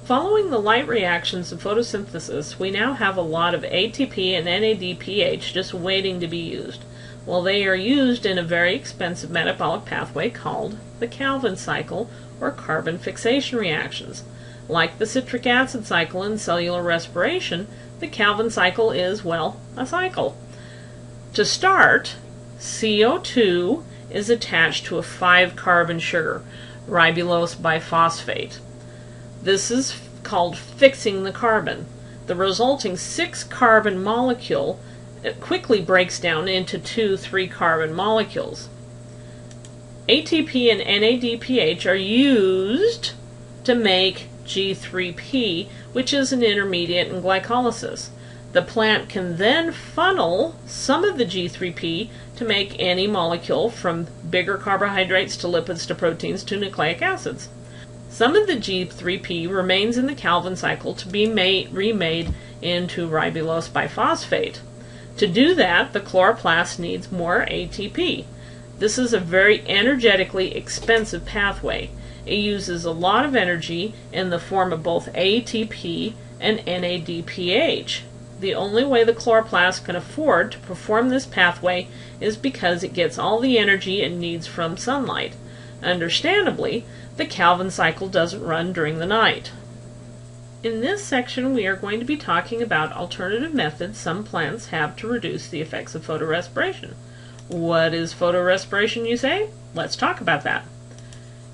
Following the light reactions of photosynthesis, we now have a lot of ATP and NADPH just waiting to be used. Well, they are used in a very expensive metabolic pathway called the Calvin cycle, or carbon fixation reactions. Like the citric acid cycle in cellular respiration, the Calvin cycle is, well, a cycle. To start, CO2 is attached to a 5-carbon sugar, ribulose biphosphate. This is called fixing the carbon. The resulting 6-carbon molecule quickly breaks down into 2 3-carbon molecules. ATP and NADPH are used to make G3P, which is an intermediate in glycolysis. The plant can then funnel some of the G3P to make any molecule, from bigger carbohydrates to lipids to proteins to nucleic acids. Some of the G3P remains in the Calvin cycle to be remade into ribulose biphosphate. To do that, the chloroplast needs more ATP. This is a very energetically expensive pathway. It uses a lot of energy in the form of both ATP and NADPH. The only way the chloroplast can afford to perform this pathway is because it gets all the energy it needs from sunlight. Understandably, the Calvin cycle doesn't run during the night. In this section, we are going to be talking about alternative methods some plants have to reduce the effects of photorespiration. What is photorespiration, you say? Let's talk about that.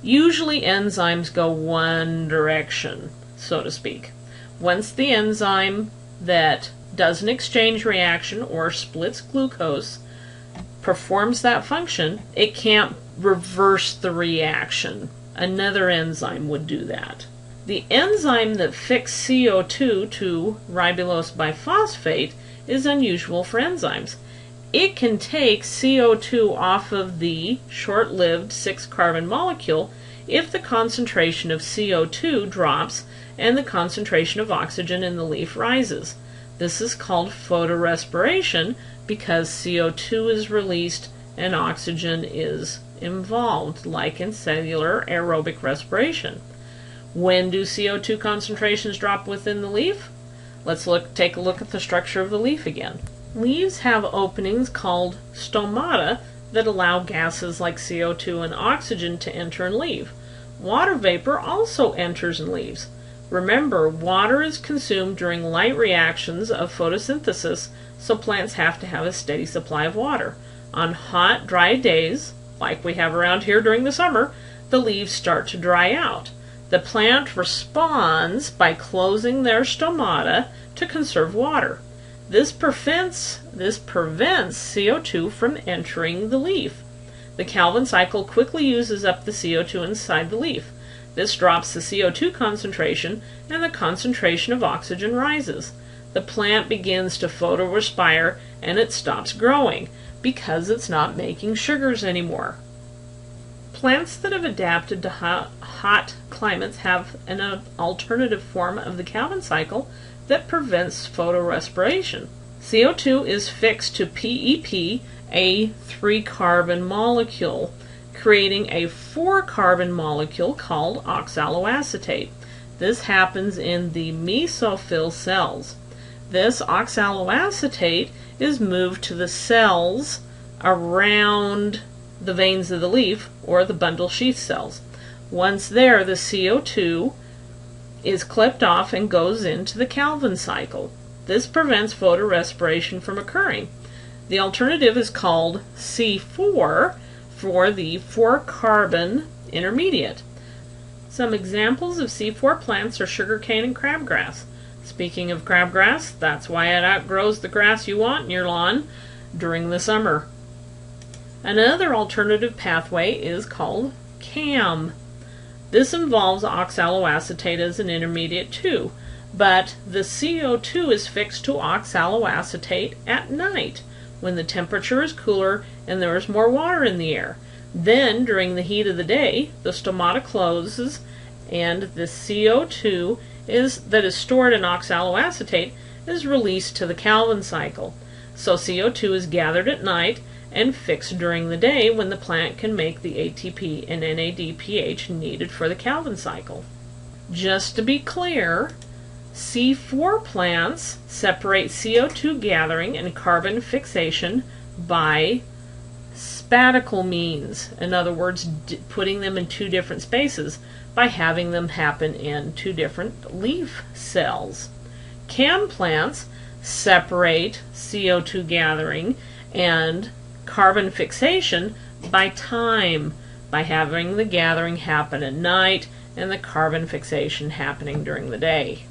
Usually enzymes go one direction, so to speak. Once the enzyme that does an exchange reaction or splits glucose performs that function, it can't reverse the reaction. Another enzyme would do that. The enzyme that fixed CO2 to ribulose biphosphate is unusual for enzymes. It can take CO2 off of the short-lived 6-carbon molecule if the concentration of CO2 drops and the concentration of oxygen in the leaf rises. This is called photorespiration because CO2 is released and oxygen is involved, like in cellular aerobic respiration. When do CO2 concentrations drop within the leaf? Let's take a look at the structure of the leaf again. Leaves have openings called stomata that allow gases like CO2 and oxygen to enter and leave. Water vapor also enters and leaves. Remember, water is consumed during light reactions of photosynthesis, so plants have to have a steady supply of water. On hot, dry days, like we have around here during the summer, the leaves start to dry out. The plant responds by closing their stomata to conserve water. This prevents CO2 from entering the leaf. The Calvin cycle quickly uses up the CO2 inside the leaf. This drops the CO2 concentration, and the concentration of oxygen rises. The plant begins to photorespire, and it stops growing because it's not making sugars anymore. Plants that have adapted to hot climates have an alternative form of the Calvin cycle that prevents photorespiration. CO2 is fixed to PEP, a 3-carbon molecule, creating a 4-carbon molecule called oxaloacetate. This happens in the mesophyll cells. This oxaloacetate is moved to the cells around the veins of the leaf, or the bundle sheath cells. Once there, the CO2 is clipped off and goes into the Calvin cycle. This prevents photorespiration from occurring. The alternative is called C4 for the 4-carbon intermediate. Some examples of C4 plants are sugarcane and crabgrass. Speaking of crabgrass, that's why it outgrows the grass you want in your lawn during the summer. Another alternative pathway is called CAM. This involves oxaloacetate as an intermediate too, but the CO2 is fixed to oxaloacetate at night when the temperature is cooler and there is more water in the air. Then, during the heat of the day, the stomata closes and the CO2 that is stored in oxaloacetate is released to the Calvin cycle. So CO2 is gathered at night and fixed during the day when the plant can make the ATP and NADPH needed for the Calvin cycle. Just to be clear, C4 plants separate CO2 gathering and carbon fixation by spatial means. In other words, putting them in two different spaces by having them happen in two different leaf cells. CAN plants separate CO2 gathering and carbon fixation by time, by having the gathering happen at night and the carbon fixation happening during the day.